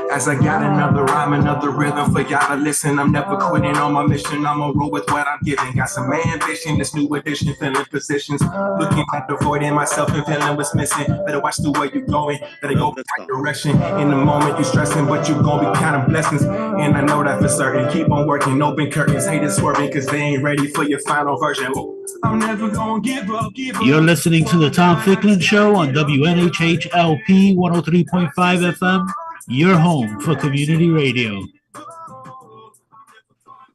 As I got another rhyme, another rhythm for y'all to listen. I'm never quitting on my mission. I'm gonna roll with what I'm giving. Got some ambition, this new edition, filling positions. Looking at the void in myself and feeling what's missing. Better watch the way you're going. Better go the right direction. In the moment you're stressing, but you're gonna be counting blessings. And I know that for certain. Keep on working, open curtains. Haters swerving, cause they ain't ready for your final version. I'm never gonna give up. You're listening to the Tom Ficklin Show on WNHHLP 103.5 FM. Your home for community radio.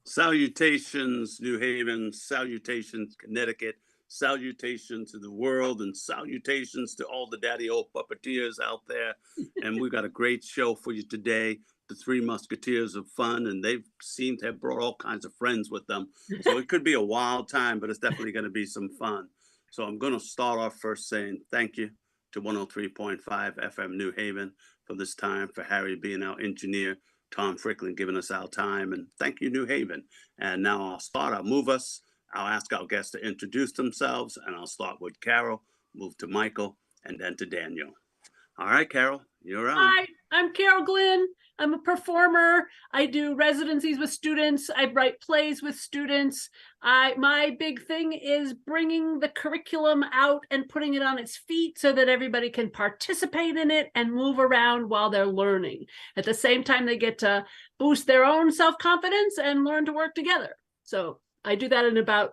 Salutations, New Haven. Salutations, Connecticut. Salutations to the world, and salutations to all the daddy old puppeteers out there. And we've got a great show for you today. The three Musketeers of fun, and they seem to have brought all kinds of friends with them. So it could be a wild time, but it's definitely going to be some fun. So I'm going to start off first saying thank you to 103.5 FM New Haven for this time, for Harry being our engineer, Tom Ficklin giving us our time, and thank you, New Haven. And now I'll move us. I'll ask our guests to introduce themselves, and I'll start with Carol, move to Michael, and then to Daniel. All right, Carol, you're on. Hi, I'm Carol Glynn. I'm a performer. I do residencies with students. I write plays with students. My big thing is bringing the curriculum out and putting it on its feet so that everybody can participate in it and move around while they're learning. At the same time, they get to boost their own self-confidence and learn to work together. So I do that in about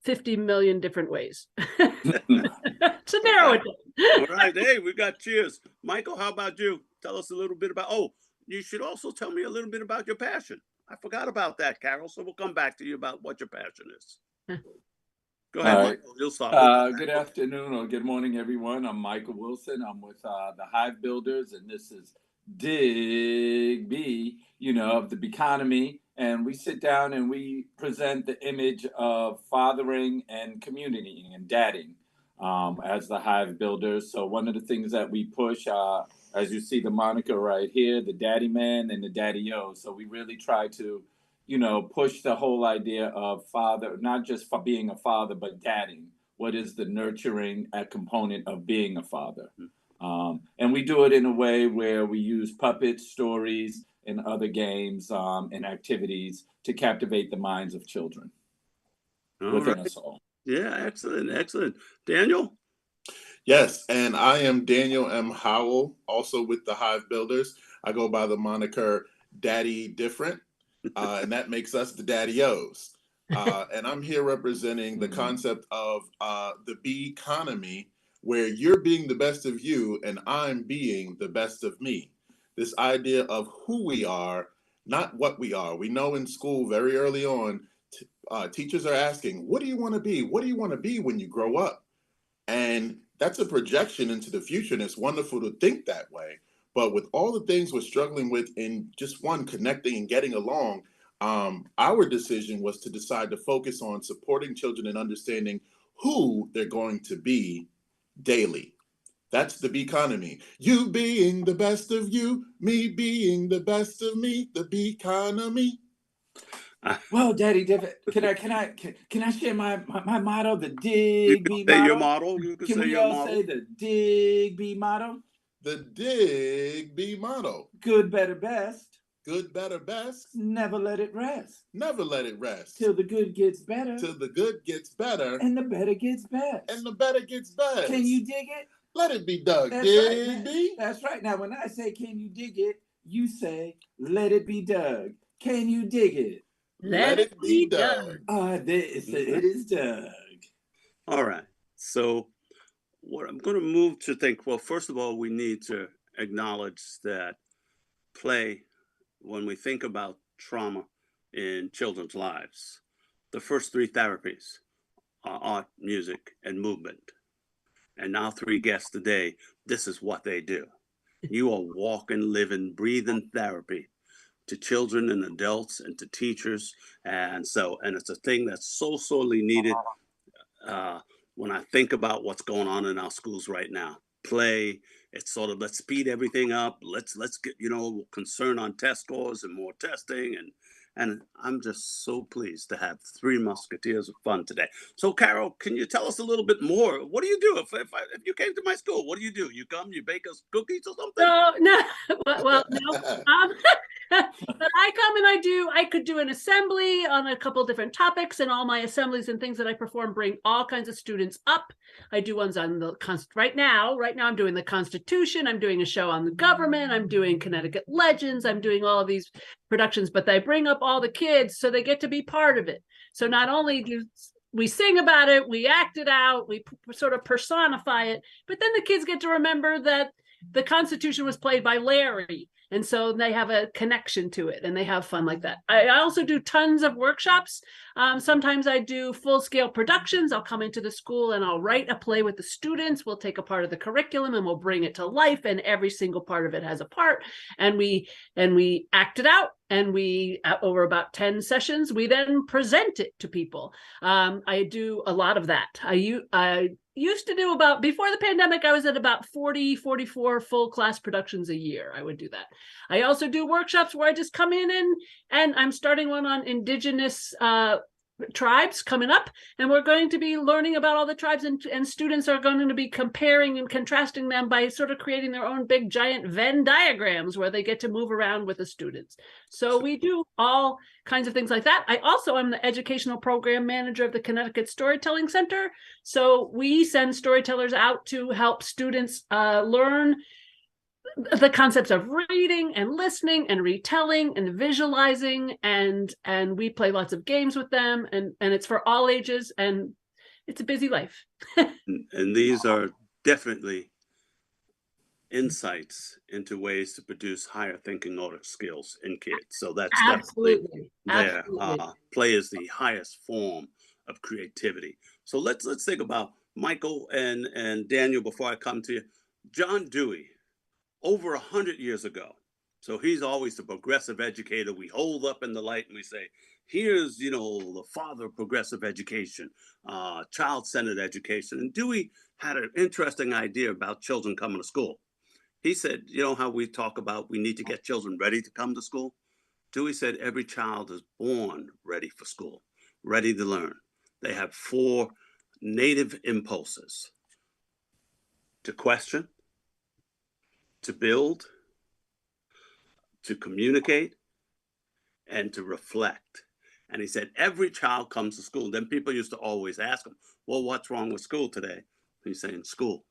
50 million different ways. To narrow it down. All right. Hey, we got cheers. Michael, how about you? Tell us a little bit about, you should also tell me a little bit about your passion. I forgot about that, Carol. So we'll come back to you about what your passion is. Go ahead, right. Michael. You'll start. Good afternoon or good morning, everyone. I'm Michael Wilson. I'm with the Hive Builders, and this is Dig B, of the economy. And we sit down and we present the image of fathering and community and dadding as the Hive Builders. So one of the things that we push, as you see the moniker right here, the Daddy Man and the Daddy-O. So we really try to, push the whole idea of father, not just for being a father, but dadding. What is the nurturing component of being a father? And we do it in a way where we use puppets, stories, and other games and activities to captivate the minds of children within us all. Yeah, excellent. Daniel? Yes, and I am Daniel M. Howell, also with the Hive Builders. I go by the moniker Daddy Different, and that makes us the Daddy-O's. And I'm here representing the concept of the bee economy, where you're being the best of you and I'm being the best of me. This idea of who we are, not what we are. We know in school very early on, teachers are asking, what do you want to be? What do you want to be when you grow up? And that's a projection into the future, and it's wonderful to think that way. But with all the things we're struggling with in just connecting and getting along, our decision was to decide to focus on supporting children and understanding who they're going to be daily. That's the economy. You being the best of you, me being the best of me, the economy. Well, Daddy, can I share my motto, the Dig B motto? Say your motto. Can we all say the Dig B motto? The Dig B motto. Good, better, best. Good, better, best. Never let it rest. Never let it rest. Till the good gets better. Till the good gets better. And the better gets best. And the better gets best. Can you dig it? Let it be dug. That's dig right, B. That's right. Now, when I say, can you dig it? You say, let it be dug. Can you dig it? Let it be dug. It is dug. All right. So what I'm going to move to think, well, first of all, we need to acknowledge that play, when we think about trauma in children's lives, the first three therapies are art, music, and movement. And our three guests today, this is what they do. You are walking, living, breathing therapy to children and adults and to teachers. And it's a thing that's so sorely needed when I think about what's going on in our schools right now. Play, it's sort of, let's speed everything up. Let's get, concern on test scores and more testing And I'm just so pleased to have three Musketeers of fun today. So, Carol, can you tell us a little bit more? What do you do if you came to my school? What do? You come, you bake us cookies or something? No, no, well, no. But I come and I could do an assembly on a couple different topics, and all my assemblies and things that I perform bring all kinds of students up. I do ones on the right now I'm doing the Constitution. I'm doing a show on the government. I'm doing Connecticut Legends. I'm doing all of these productions, but I bring up all the kids so they get to be part of it. So not only do we sing about it, we act it out, we sort of personify it, but then the kids get to remember that the Constitution was played by Larry. And so they have a connection to it and they have fun like that. I also do tons of workshops. Sometimes I do full-scale productions. I'll come into the school and I'll write a play with the students. We'll take a part of the curriculum and we'll bring it to life, and every single part of it has a part. And we act it out. And we, over about 10 sessions, we then present it to people. I do a lot of that. I used to do about, before the pandemic, I was at about 40, 44 full class productions a year. I would do that. I also do workshops where I just come in and I'm starting one on Indigenous tribes coming up, and we're going to be learning about all the tribes, and students are going to be comparing and contrasting them by sort of creating their own big giant Venn diagrams where they get to move around with the students. So we do all kinds of things like that. I also am the educational program manager of the Connecticut Storytelling Center. So we send storytellers out to help students learn the concepts of reading and listening and retelling and visualizing, and we play lots of games with them, and it's for all ages, and it's a busy life. And these are definitely insights into ways to produce higher thinking motor skills in kids. So that's Absolutely. there. Play is the highest form of creativity. So let's think about Michael and Daniel before I come to you. John Dewey, over 100 years ago. So he's always the progressive educator we hold up in the light and we say, here's, the father of progressive education, child-centered education. And Dewey had an interesting idea about children coming to school. He said, how we talk about we need to get children ready to come to school? Dewey said every child is born ready for school, ready to learn. They have 4 native impulses: to question, to build, to communicate, and to reflect. And he said, every child comes to school. Then people used to always ask him, well, what's wrong with school today? He's saying school.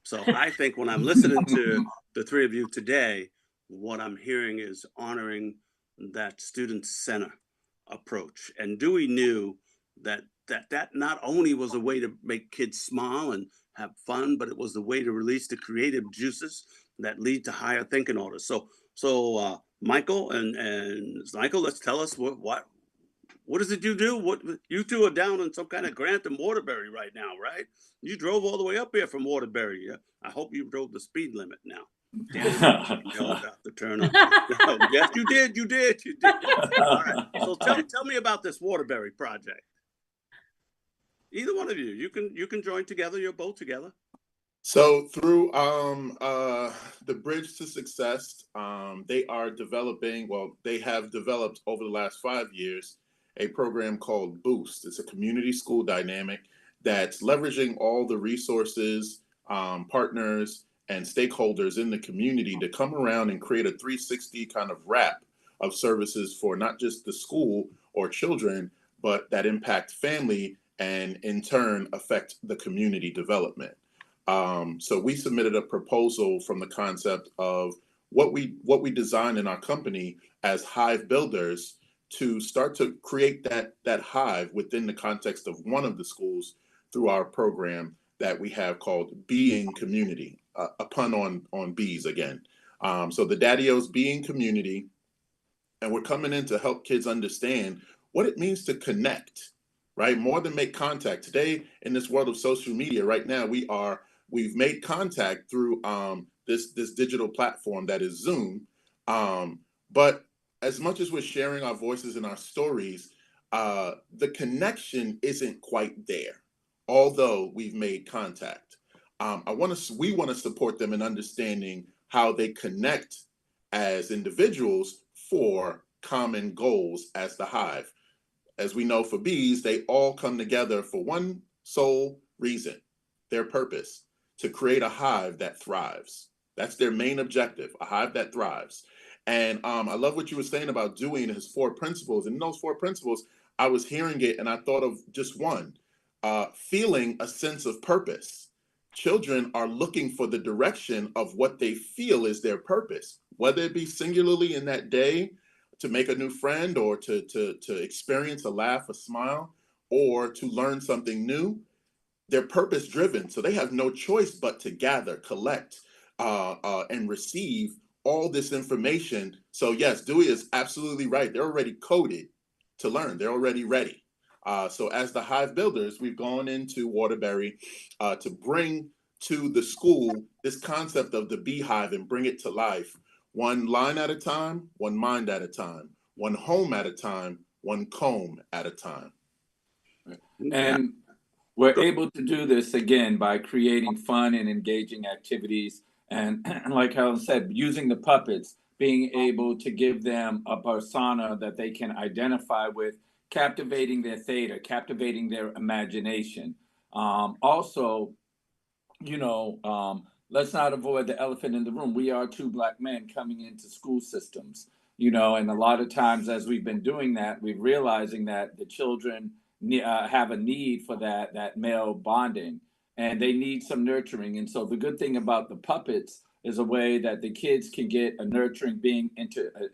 So I think when I'm listening to the three of you today, what I'm hearing is honoring that student center approach. And Dewey knew that not only was a way to make kids smile and have fun, but it was the way to release the creative juices that lead to higher thinking orders. So Michael and Michael, let's tell us what is it you do? What you two are down on some kind of grant in Waterbury right now, right? You drove all the way up here from Waterbury. I hope you drove the speed limit now. The turn on. Yes, you did. All right. So tell me about this Waterbury project. Either one of you, you can join together. You're both together. So through the Bridge to Success, they have developed over the last 5 years a program called Boost. It's a community school dynamic that's leveraging all the resources, partners, and stakeholders in the community to come around and create a 360 kind of wrap of services for not just the school or children, but that impact family and in turn affect the community development. So we submitted a proposal from the concept of what we designed in our company as hive builders to start to create that hive within the context of one of the schools through our program that we have called Being Community, a pun on bees again. So the Daddy-O's Being Community, and we're coming in to help kids understand what it means to connect, right? More than make contact. Today, in this world of social media, right now, we've made contact through this digital platform that is Zoom. But as much as we're sharing our voices and our stories, the connection isn't quite there, although we've made contact. We want to support them in understanding how they connect as individuals for common goals as the hive. As we know, for bees, they all come together for one sole reason, their purpose, to create a hive that thrives. That's their main objective, a hive that thrives. And I love what you were saying about Dewey and his 4 principles. And in those 4 principles, I was hearing it and I thought of just one, feeling a sense of purpose. Children are looking for the direction of what they feel is their purpose, whether it be singularly in that day to make a new friend or to experience a laugh, a smile, or to learn something new. They're purpose driven. So they have no choice but to gather, collect, and receive all this information. So yes, Dewey is absolutely right. They're already coded to learn. They're already ready. So as the hive builders, we've gone into Waterbury to bring to the school this concept of the beehive and bring it to life, one line at a time, one mind at a time, one home at a time, one comb at a time. And we're able to do this again by creating fun and engaging activities. And like Helen said, using the puppets, being able to give them a persona that they can identify with, captivating their theta, captivating their imagination. Also, let's not avoid the elephant in the room. We are 2 Black men coming into school systems, and a lot of times as we've been doing that, we're realizing that the children have a need for that male bonding, and they need some nurturing. And so the good thing about the puppets is a way that the kids can get a nurturing being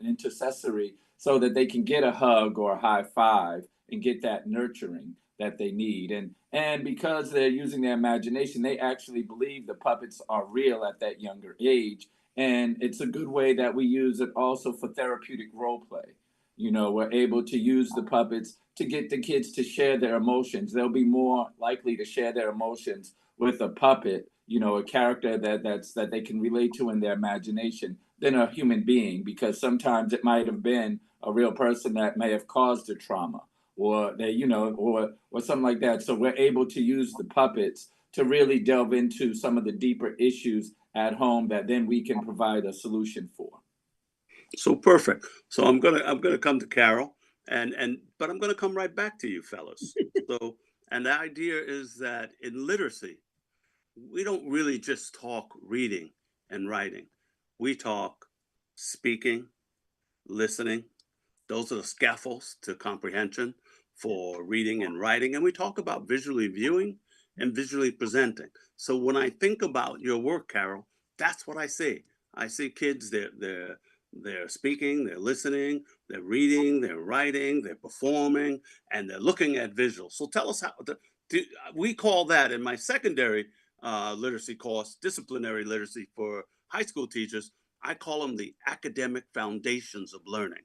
intercessory so that they can get a hug or a high five and get that nurturing that they need. And because they're using their imagination, they actually believe the puppets are real at that younger age. And it's a good way that we use it also for therapeutic role play. We're able to use the puppets to get the kids to share their emotions. They'll be more likely to share their emotions with a puppet, a character that they can relate to in their imagination than a human being, because sometimes it might have been a real person that may have caused the trauma or they, or something like that. So we're able to use the puppets to really delve into some of the deeper issues at home that then we can provide a solution for. So perfect. So I'm gonna come to Carol, but I'm gonna come right back to you, fellas. So, and the idea is that in literacy, we don't really just talk reading and writing. We talk speaking, listening. Those are the scaffolds to comprehension for reading and writing. And we talk about visually viewing and visually presenting. So when I think about your work, Carol, that's what I see. I see kids, they're speaking, they're listening, they're reading, they're writing, they're performing, and they're looking at visuals. So tell us how, we call that in my secondary literacy course, disciplinary literacy for high school teachers, I call them the academic foundations of learning.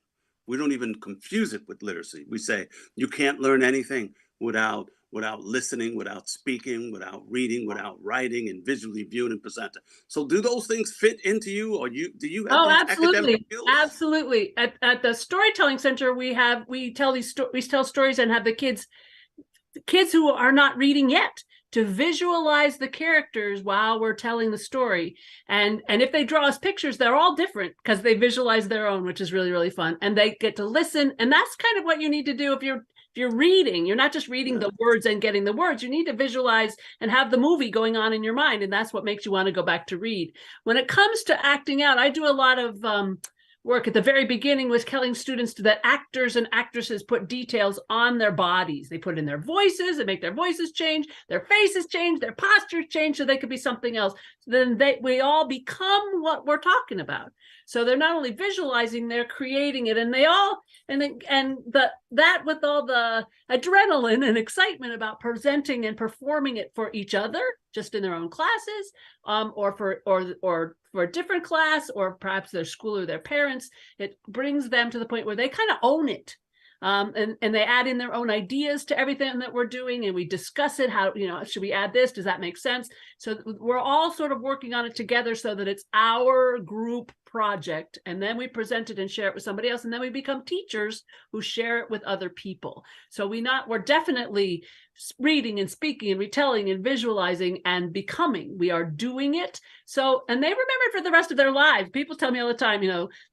We don't even confuse it with literacy. We say you can't learn anything without listening, without speaking, without reading, without writing, and visually viewing and presenting. So do those things fit into you, or do you have these academic skills? Absolutely. At the Storytelling Center, we tell stories and have the kids who are not reading yet to visualize the characters while we're telling the story. And if they draw us pictures, they're all different because they visualize their own, which is really, really fun. And they get to listen. And that's kind of what you need to do if you're reading. You're not just reading the words and getting the words. You need to visualize and have the movie going on in your mind. And that's what makes you want to go back to read. When it comes to acting out, I do a lot of work at the very beginning with telling students that actors and actresses put details on their bodies. They put in their voices and make their voices change, their faces change, their postures change so they could be something else. So then we all become what we're talking about. So they're not only visualizing, they're creating it, and that with all the adrenaline and excitement about presenting and performing it for each other, just in their own classes, or for a different class, or perhaps their school or their parents, it brings them to the point where they kind of own it. And they add in their own ideas to everything that we're doing, and we discuss it. How, should we add this? Does that make sense? So we're all sort of working on it together so that it's our group project, and then we present it and share it with somebody else, and then we become teachers who share it with other people. So we're definitely reading and speaking and retelling and visualizing and becoming. We are doing it. So, and they remember it for the rest of their lives. People tell me all the time,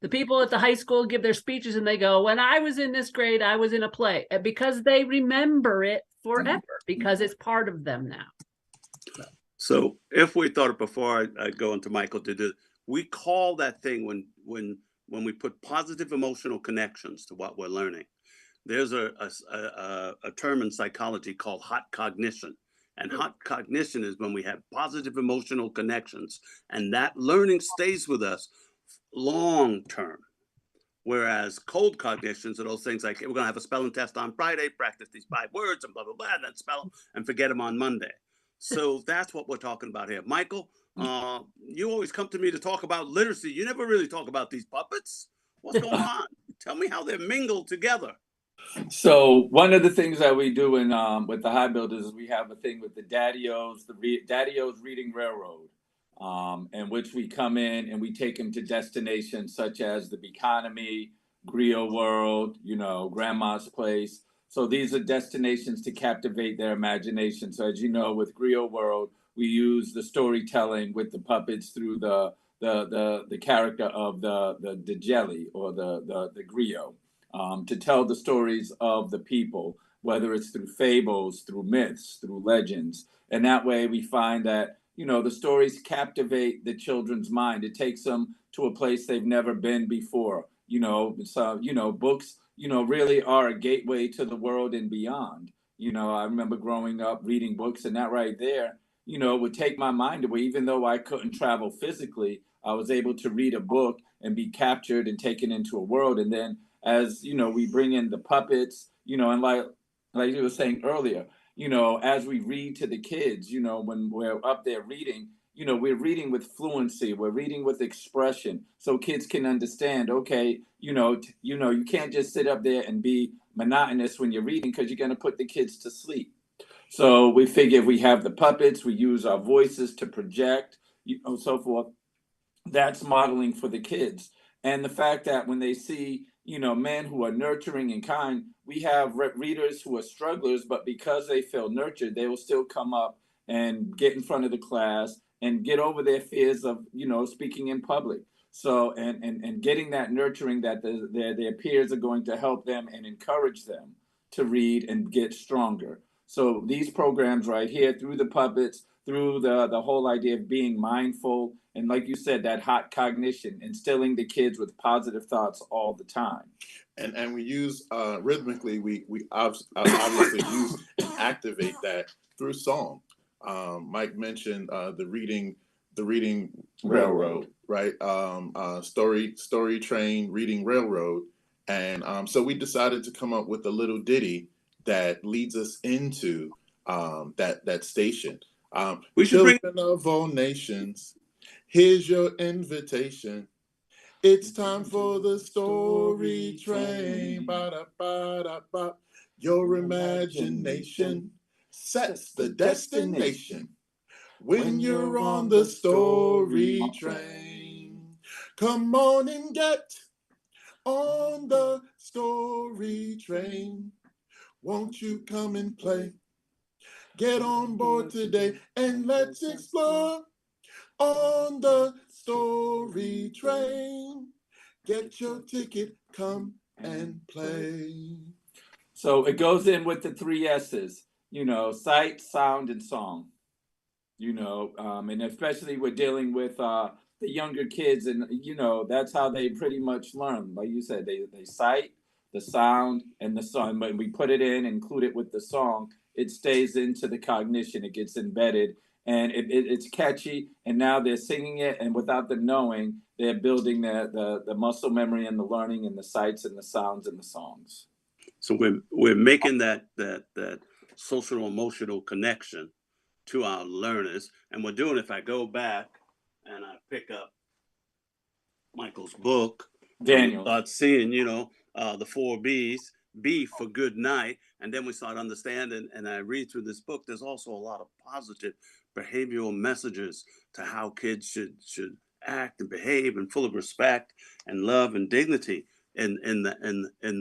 the people at the high school give their speeches and they go, when I was in this grade, I was in a play, because they remember it forever because it's part of them now. So if we thought it before I go into Michael to do, we call that thing when we put positive emotional connections to what we're learning. There's a term in psychology called hot cognition. And hot cognition is when we have positive emotional connections, and that learning stays with us long term. Whereas cold cognitions are those things like, we're going to have a spelling test on Friday, practice these 5 words and blah, blah, blah, and then spell and forget them on Monday. So that's what we're talking about here. Michael, you always come to me to talk about literacy. You never really talk about these puppets. What's going on? Tell me how they're mingled together. So one of the things that we do in with the High Builders is we have a thing with the Daddy-O's, Daddy-O's Reading Railroad, in which we come in and we take them to destinations such as the Economy, Griot World, Grandma's Place. So these are destinations to captivate their imagination. So as you know, with Griot World, we use the storytelling with the puppets through the character of the jelly or the griot, to tell the stories of the people, whether it's through fables, through myths, through legends. And that way we find that, the stories captivate the children's mind. It takes them to a place they've never been before. So, books, really are a gateway to the world and beyond. I remember growing up reading books, and that right there, would take my mind away. Even though I couldn't travel physically, I was able to read a book and be captured and taken into a world. And then as, we bring in the puppets, and like you were saying earlier, as we read to the kids, when we're up there reading, we're reading with fluency, we're reading with expression, so kids can understand, okay, you can't just sit up there and be monotonous when you're reading, because you're going to put the kids to sleep. So we figure if we have the puppets, we use our voices to project, so forth. That's modeling for the kids. And the fact that when they see, men who are nurturing and kind, we have readers who are strugglers, but because they feel nurtured, they will still come up and get in front of the class and get over their fears of, speaking in public. So, and getting that nurturing that their peers are going to help them and encourage them to read and get stronger. So these programs right here, through the puppets, through the whole idea of being mindful, and like you said, that hot cognition, instilling the kids with positive thoughts all the time. And we use rhythmically, we obviously use and activate that through song. Mike mentioned the reading railroad, right? Story train, reading railroad. And so we decided to come up with a little ditty that leads us into that station. We should bring Children of all nations, here's your invitation. It's time for the story train. Ba-da-ba-da-ba. Your imagination sets the destination when you're on the story train. Come on and get on the story train. Won't you come and play? Get on board today and let's explore on the story train. Get your ticket, come and play. So it goes in with the 3 S's, sight, sound, and song. And especially we're dealing with the younger kids, and that's how they pretty much learn. Like you said, they sight, the sound, and the song. But we put it in, include it with the song, it stays into the cognition, it gets embedded, and it's catchy. And now they're singing it, and without them knowing, they're building the muscle memory and the learning and the sights and the sounds and the songs. So we're making that social emotional connection to our learners, and we're doing. If I go back and I pick up Michael's book, Daniel, start seeing the 4 B's. B for good night, and then we start understanding. And I read through this book. There's also a lot of positive behavioral messages to how kids should act and behave and full of respect and love and dignity in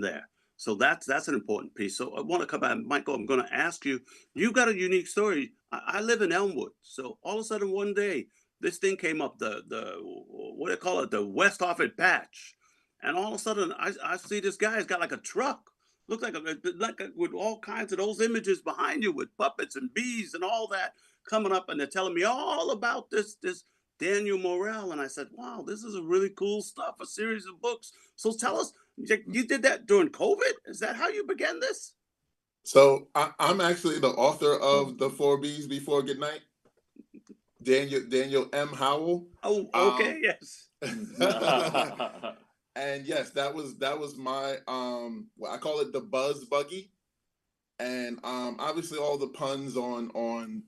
there. So that's an important piece. So I want to come back, Michael. I'm going to ask you. You got a unique story. I live in Elmwood, so all of a sudden one day this thing came up. The what do they call it? The West Hartford patch, and all of a sudden I see this guy's got like a truck. Looked like with all kinds of those images behind you with puppets and bees and all that coming up, and they're telling me all about this Daniel Morel. And I said, wow, this is a really cool stuff, a series of books. So tell us, you did that during COVID? Is that how you began this? So I'm actually the author of the 4Bs Before Goodnight, Daniel M. Howell. Oh, okay, yes. And yes, that was my I call it the buzz buggy. And obviously all the puns on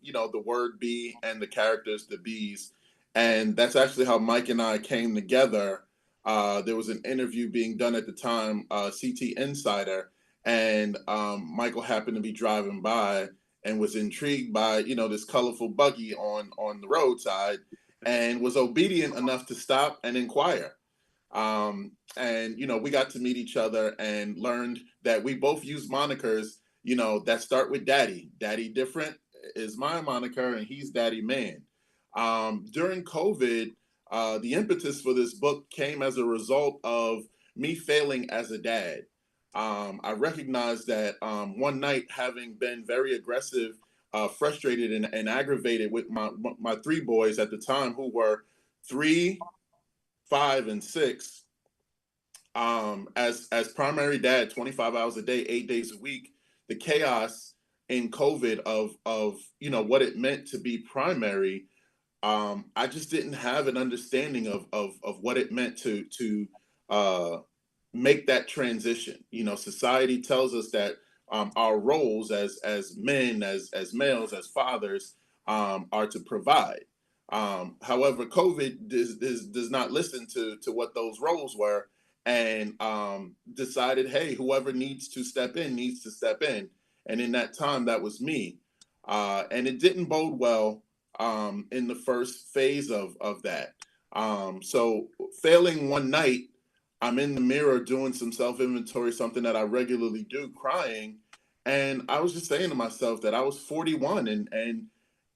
the word bee and the characters, the bees. And that's actually how Mike and I came together. There was an interview being done at the time, CT Insider, and Michael happened to be driving by and was intrigued by this colorful buggy on the roadside, and was obedient enough to stop and inquire. And we got to meet each other and learned that we both use monikers that start with Daddy. Daddy Different is my moniker, and he's Daddy Man. During COVID, the impetus for this book came as a result of me failing as a dad. I recognized that one night, having been very aggressive, frustrated, and aggravated with my three boys at the time, who were 3, 5, and 6, as primary dad, 25 hours a day, 8 days a week, the chaos in COVID of what it meant to be primary, I just didn't have an understanding of what it meant to make that transition. Society tells us that our roles as men, as males, as fathers, are to provide. However, COVID does not listen to what those roles were, and decided, hey, whoever needs to step in needs to step in. And in that time, that was me. And it didn't bode well in the first phase of that. So failing one night, I'm in the mirror doing some self-inventory, something that I regularly do, crying. And I was just saying to myself that I was 41, and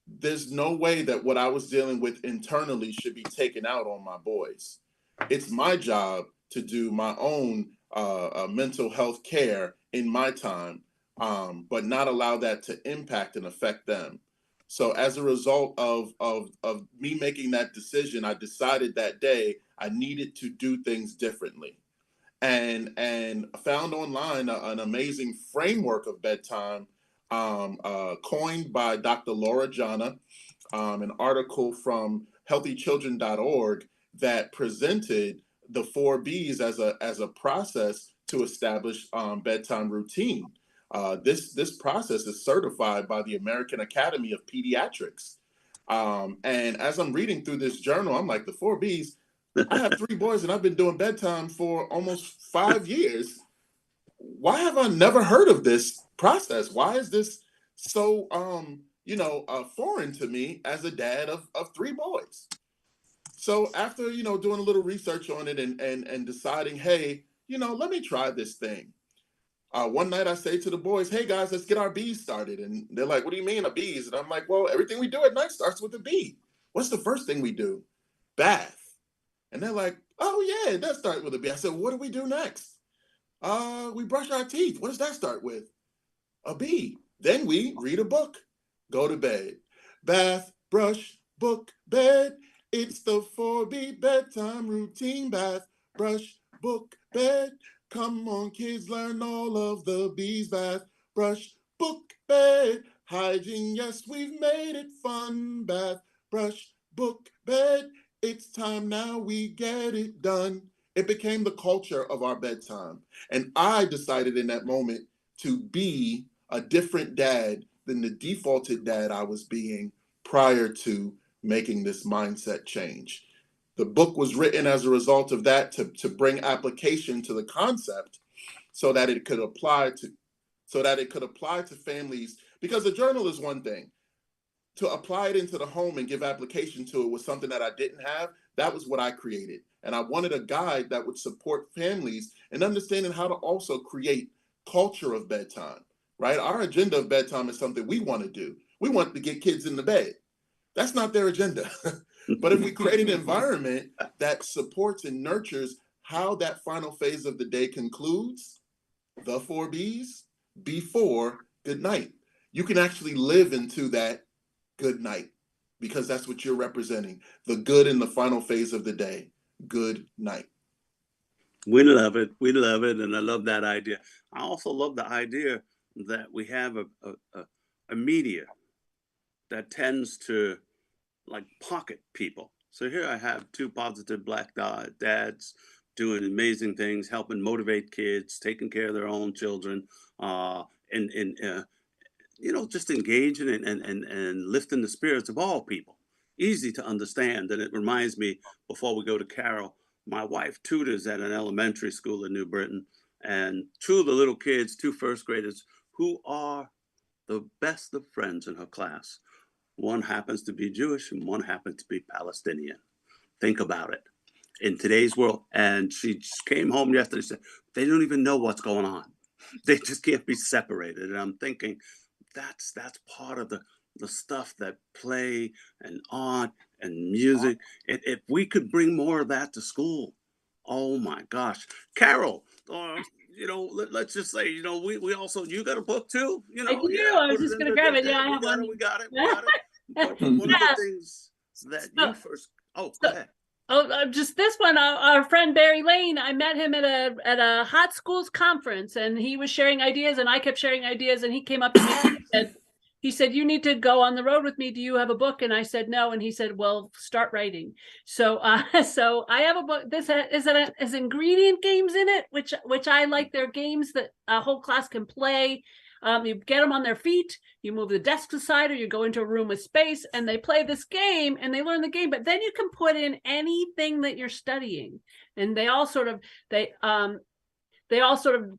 there's no way that what I was dealing with internally should be taken out on my boys. It's my job to do my own mental health care in my time, but not allow that to impact and affect them. So as a result of me making that decision, I decided that day I needed to do things differently, and found online an amazing framework of bedtime, coined by Dr. Laura Jana, an article from healthychildren.org that presented the 4Bs as a process to establish bedtime routine. This process is certified by the American Academy of Pediatrics. And as I'm reading through this journal, I'm like, the 4Bs, I have 3 boys and I've been doing bedtime for almost 5 years. Why have I never heard of this process? Why is this so, foreign to me as a dad of 3 boys? So after, doing a little research on it and deciding, hey, let me try this thing. One night I say to the boys, hey guys, let's get our bees started. And they're like, what do you mean a bees? And I'm like, well, everything we do at night starts with a bee. What's the first thing we do? Bath. And they're like, oh yeah, it does start with a bee. I said, what do we do next? We brush our teeth. What does that start with? A bee. Then we read a book. Go to bed. Bath, brush, book, bed. It's the 4B bedtime routine. Bath, brush, book, bed. Come on, kids, learn all of the bees. Bath, brush, book, bed. Hygiene, yes, we've made it fun. Bath, brush, book, bed. It's time now, we get it done. It became the culture of our bedtime. And I decided in that moment to be a different dad than the defaulted dad I was being prior to making this mindset change. The book was written as a result of that, to bring application to the concept so that it could apply to families, because the journal is one thing. to apply it into the home and give application to it was something that I didn't have. That was what I created. And I wanted a guide that would support families in understanding how to also create culture of bedtime, right? Our agenda of bedtime is something we want to do. We want to get kids in the bed. That's not their agenda. But if we create an environment that supports and nurtures how that final phase of the day concludes, the 4 B's, before good night, you can actually live into that good night, because that's what you're representing, the good in the final phase of the day. Good night. We love it. We love it. And I love that idea. I also love the idea that we have a media that tends to like pocket people. So here I have 2 positive Black dads doing amazing things, helping motivate kids, taking care of their own children, and just engaging and lifting the spirits of all people. Easy to understand. And it reminds me, before we go to Carol, my wife tutors at an elementary school in New Britain, and 2 of the little kids, 2 first graders, who are the best of friends in her class. One happens to be Jewish and one happens to be Palestinian. Think about it in today's world. And she just came home yesterday and said, they don't even know what's going on. They just can't be separated. And I'm thinking, that's part of the stuff that play and art and music. If we could bring more of that to school, oh my gosh. Carol, let's just say, we also, you got a book too? I do. Yeah, I was just going to grab it. Yeah, I have one. We got it. But one of the things that you first, go ahead. Just this one, our friend Barry Lane, I met him at a hot schools conference, and he was sharing ideas, and I kept sharing ideas, and he came up to me and he said, you need to go on the road with me. Do you have a book? And I said, no. And he said, well, start writing. So so I have a book. This has ingredient games in it, which I like. They're games that a whole class can play. You get them on their feet, you move the desk aside, or you go into a room with space, and they play this game and they learn the game. But then you can put in anything that you're studying, and they all sort of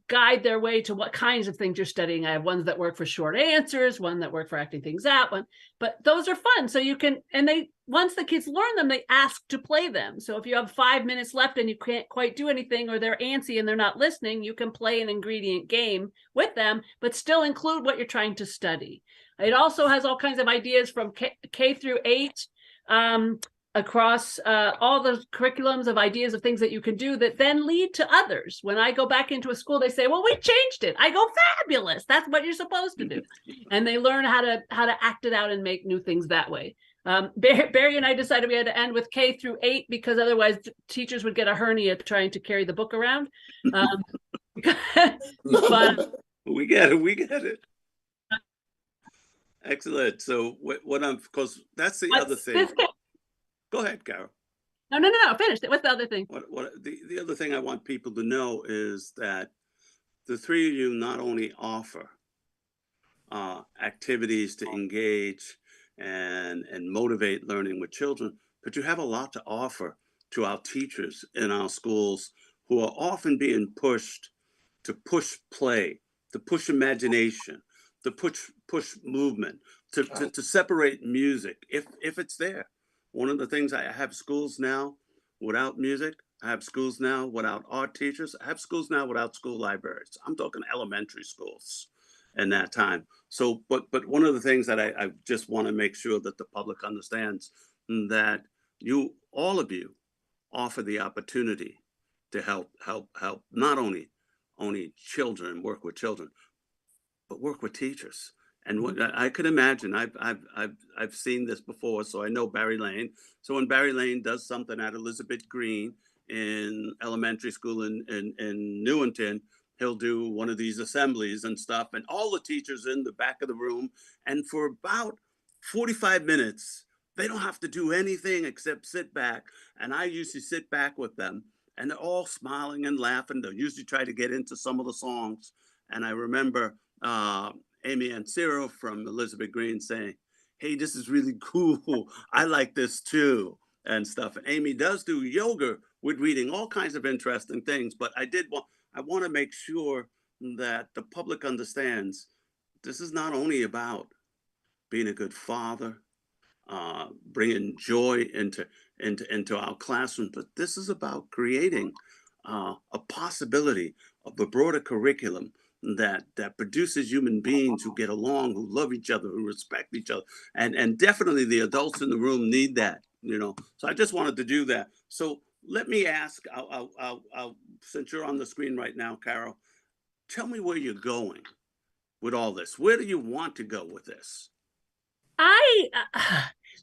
guide their way to what kinds of things you're studying. I have ones that work for short answers, one that work for acting things out, but those are fun. So you can, and once the kids learn them, they ask to play them. So if you have 5 minutes left and you can't quite do anything, or they're antsy and they're not listening, you can play an ingredient game with them, but still include what you're trying to study. It also has all kinds of ideas from K through 8, across all the curriculums of ideas of things that you can do that then lead to others. When I go back into a school, they say, well, we changed it. I go, fabulous. That's what you're supposed to do. And they learn how to act it out and make new things that way. Barry and I decided we had to end with K through 8 because otherwise teachers would get a hernia trying to carry the book around. But we get it. Excellent. So because that's the other thing. Go ahead, Carol. No. Finish it. What's the other thing? The other thing I want people to know is that the 3 of you not only offer activities to engage and motivate learning with children, but you have a lot to offer to our teachers in our schools who are often being pushed to push play, to push imagination, to push movement, to separate music if it's there. One of the things, I have schools now without music. I have schools now without art teachers. I have schools now without school libraries. I'm talking elementary schools in that time. So, but one of the things that I just want to make sure that the public understands, that all of you offer the opportunity to help not only children, work with children, but work with teachers. And what I could imagine, I've seen this before, so I know Barry Lane. So when Barry Lane does something at Elizabeth Green in elementary school in Newington, he'll do one of these assemblies and stuff, and all the teachers in the back of the room. And for about 45 minutes, they don't have to do anything except sit back. And I usually sit back with them, and they're all smiling and laughing. They'll usually try to get into some of the songs. And I remember Amy and Cyril from Elizabeth Green saying, hey, this is really cool. I like this too, and stuff. And Amy does do yoga with reading, all kinds of interesting things. But I want to make sure that the public understands this is not only about being a good father, bringing joy into our classroom. But this is about creating a possibility of a broader curriculum that produces human beings who get along, who love each other, who respect each other, and definitely the adults in the room need that. So I just wanted to do that. So let me ask, since you're on the screen right now, Carol, tell me where you're going with all this. Where do you want to go with this?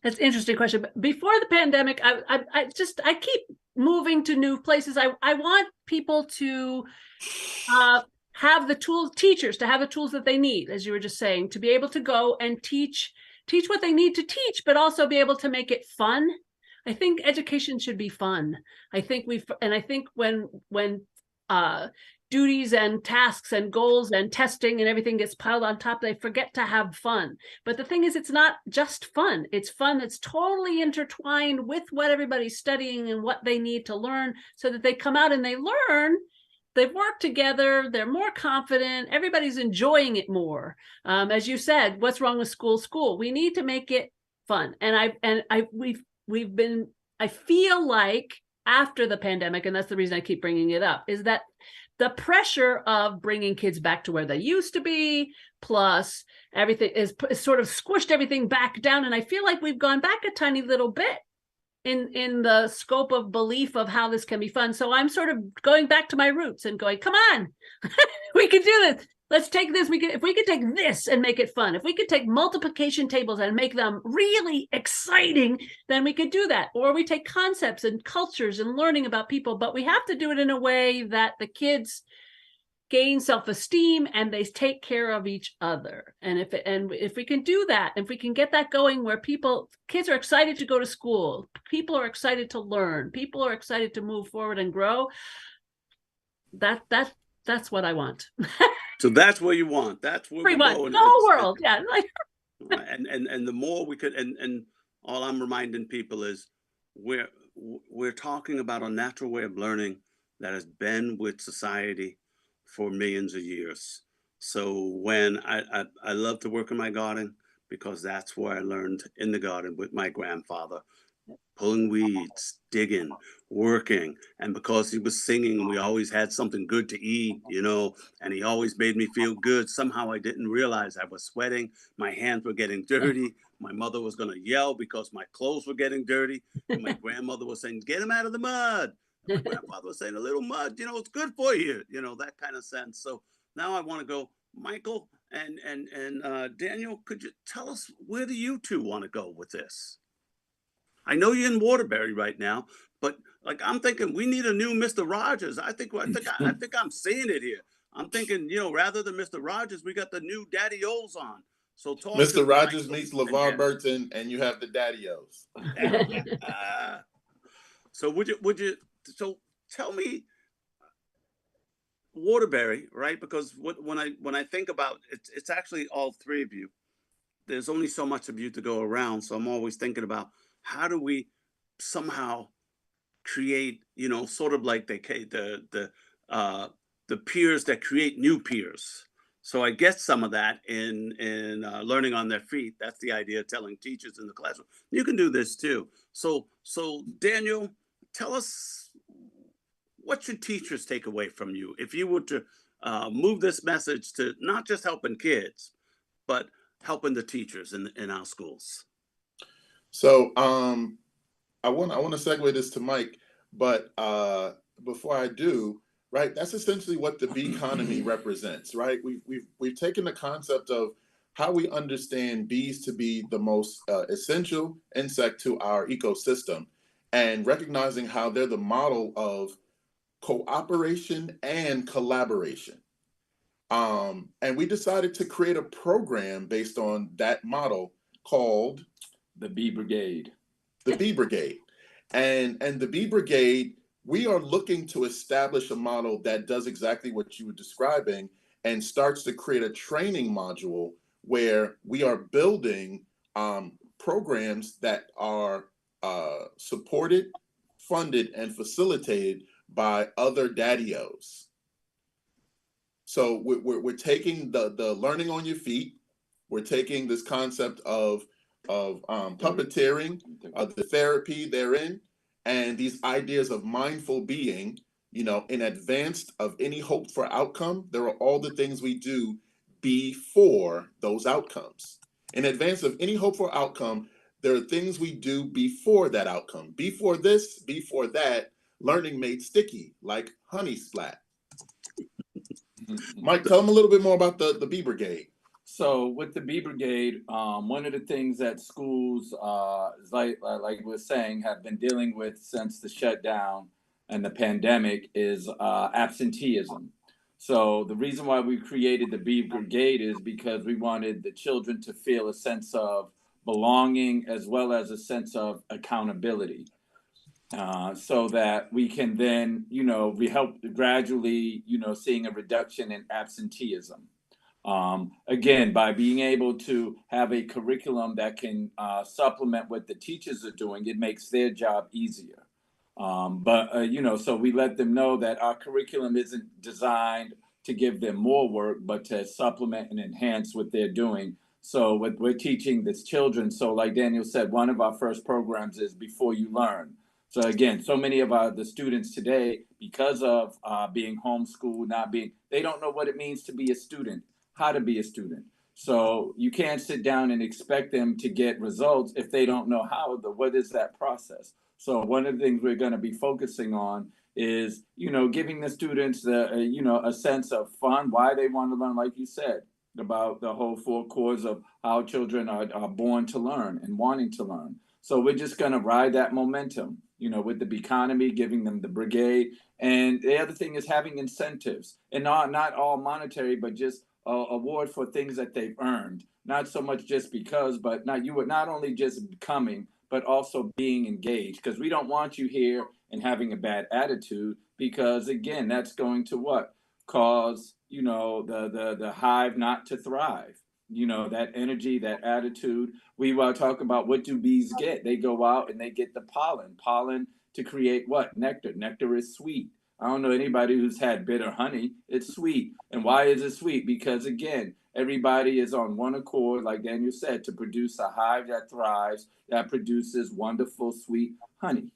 That's an interesting question. But before the pandemic, I keep moving to new places. I want people to have the tools, teachers to have the tools that they need, as you were just saying, to be able to go and teach what they need to teach, but also be able to make it fun. I think education should be fun. I think when duties and tasks and goals and testing and everything gets piled on top, they forget to have fun. But the thing is, it's not just fun. It's fun that's totally intertwined with what everybody's studying and what they need to learn, so that they come out and they learn. They've worked together. They're more confident. Everybody's enjoying it more. As you said, what's wrong with school? We need to make it fun. And I feel like after the pandemic, and that's the reason I keep bringing it up, is that the pressure of bringing kids back to where they used to be, plus everything is sort of squished everything back down. And I feel like we've gone back a tiny little bit in the scope of belief of how this can be fun. So I'm sort of going back to my roots and going, come on, we can do this. Let's take this. If we could take this and make it fun, if we could take multiplication tables and make them really exciting, then we could do that. Or we take concepts and cultures and learning about people, but we have to do it in a way that the kids gain self-esteem and they take care of each other. And if we can do that, if we can get that going where kids are excited to go to school, people are excited to learn, people are excited to move forward and grow, that's what I want. So that's where you want. That's where we're going. The whole world, yeah. And the more we could, and all I'm reminding people is we're talking about a natural way of learning that has been with society for millions of years. So when I love to work in my garden, because that's where I learned, in the garden with my grandfather, pulling weeds, digging, working. And because he was singing, we always had something good to eat, and he always made me feel good. Somehow I didn't realize I was sweating. My hands were getting dirty. My mother was going to yell because my clothes were getting dirty. And my grandmother was saying, get him out of the mud. My grandfather was saying, a little mud, it's good for you, that kind of sense. So now I want to go, Michael and Daniel, could you tell us, where do you two want to go with this? I know you're in Waterbury right now, but I'm thinking we need a new Mr. Rogers. I think I'm seeing it here. I'm thinking, rather than Mr. Rogers, we got the new Daddy O's on. So talk Mr. Rogers meets LeVar Burton, and you have the Daddy O's. So would you? So tell me, Waterbury, right? Because when I think about it, it's actually all three of you. There's only so much of you to go around, so I'm always thinking about, how do we somehow create, sort of like the peers that create new peers. So I get some of that in learning on their feet. That's the idea of telling teachers in the classroom. You can do this too. So Daniel, tell us, what should teachers take away from you if you were to move this message to not just helping kids, but helping the teachers in our schools? So I want to segue this to Mike, but before I do, right, that's essentially what the bee economy represents, right? We've taken the concept of how we understand bees to be the most essential insect to our ecosystem, and recognizing how they're the model of cooperation and collaboration. And we decided to create a program based on that model called the Bee Brigade. The Bee Brigade. And the Bee Brigade, we are looking to establish a model that does exactly what you were describing, and starts to create a training module where we are building programs that are supported, funded, and facilitated by other Daddy-O's. So we're taking the learning on your feet. We're taking this concept of puppeteering, the therapy therein, and these ideas of mindful being, in advance of any hoped for outcome. There are all the things we do before those outcomes. In advance of any hope for outcome, there are things we do before that outcome. Before this, before that, learning made sticky, like honey splat. Mike, tell them a little bit more about the Bee Brigade. So with the Bee Brigade, one of the things that schools, like we're saying, have been dealing with since the shutdown and the pandemic is absenteeism. So the reason why we created the Bee Brigade is because we wanted the children to feel a sense of belonging as well as a sense of accountability. So that we can then, we help gradually, seeing a reduction in absenteeism. Again, by being able to have a curriculum that can supplement what the teachers are doing, it makes their job easier. So we let them know that our curriculum isn't designed to give them more work, but to supplement and enhance what they're doing. So what we're teaching these children, so like Daniel said, one of our first programs is Before You Learn. So again, so many of the students today, because of being homeschooled, they don't know what it means to be a student, how to be a student. So you can't sit down and expect them to get results if they don't know what is that process. So one of the things we're going to be focusing on is, giving the students a sense of fun, why they want to learn, like you said, about the whole 4 cores of how children are born to learn and wanting to learn. So we're just going to ride that momentum, with the economy, giving them the brigade. And the other thing is having incentives, and not all monetary, but just award for things that they've earned. Not so much just because, but you were not only just coming, but also being engaged, because we don't want you here and having a bad attitude, because again, that's going to cause, the hive not to thrive. That energy, that attitude. We talk about, what do bees get? They go out and they get the pollen to create what? Nectar. Nectar is sweet. I don't know anybody who's had bitter honey. It's sweet. And why is it sweet? Because again, everybody is on one accord, like Daniel said, to produce a hive that thrives, that produces wonderful, sweet honey.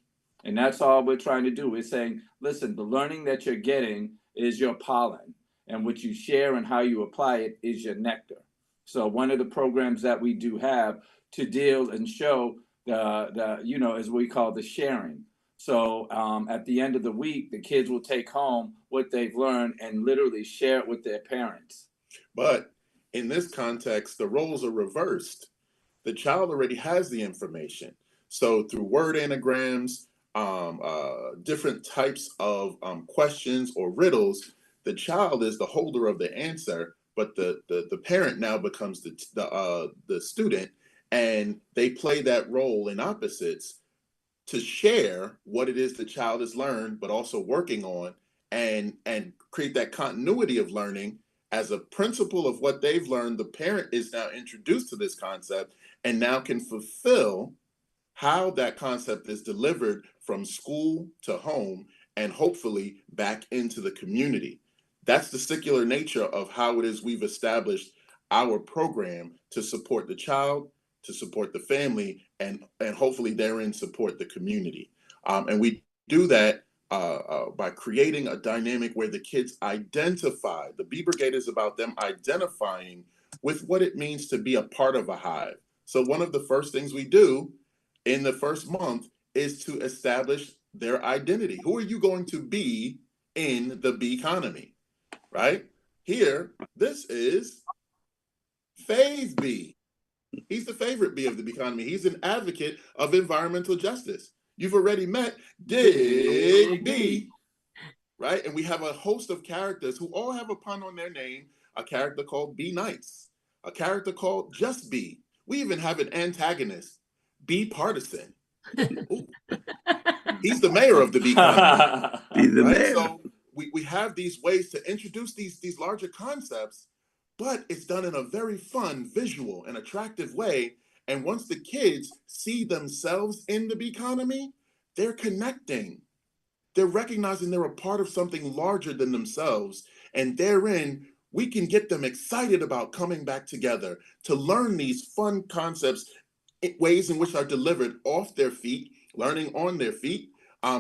And that's all we're trying to do. We're saying, listen, the learning that you're getting is your pollen, and what you share and how you apply it is your nectar. So one of the programs that we do have to deal and show as we call the sharing. So at the end of the week, the kids will take home what they've learned and literally share it with their parents. But in this context, the roles are reversed. The child already has the information. So through word anagrams, different types of questions or riddles, the child is the holder of the answer, but the parent now becomes the student, and they play that role in opposites to share what it is the child has learned, but also working on and create that continuity of learning. As a principle of what they've learned, the parent is now introduced to this concept and now can fulfill how that concept is delivered from school to home and hopefully back into the community. That's the secular nature of how it is we've established our program to support the child, to support the family, and hopefully therein support the community. And we do that by creating a dynamic where the kids identify. The Bee Brigade is about them identifying with what it means to be a part of a hive. So one of the first things we do in the first month is to establish their identity. Who are you going to be in the bee economy, right? Here, this is Faith Bee. He's the favorite bee of the bee economy. He's an advocate of environmental justice. You've already met Dig Bee, right? And we have a host of characters who all have a pun on their name. A character called Bee Nice, a character called Just Bee. We even have an antagonist, Bee Partisan. Ooh. He's the mayor of the bee economy. He's the right? mayor. So we have these ways to introduce these larger concepts, but it's done in a very fun, visual, and attractive way. And once the kids see themselves in the bee economy, they're connecting. They're recognizing they're a part of something larger than themselves. And therein, we can get them excited about coming back together to learn these fun concepts ways in which are delivered off their feet, learning on their feet.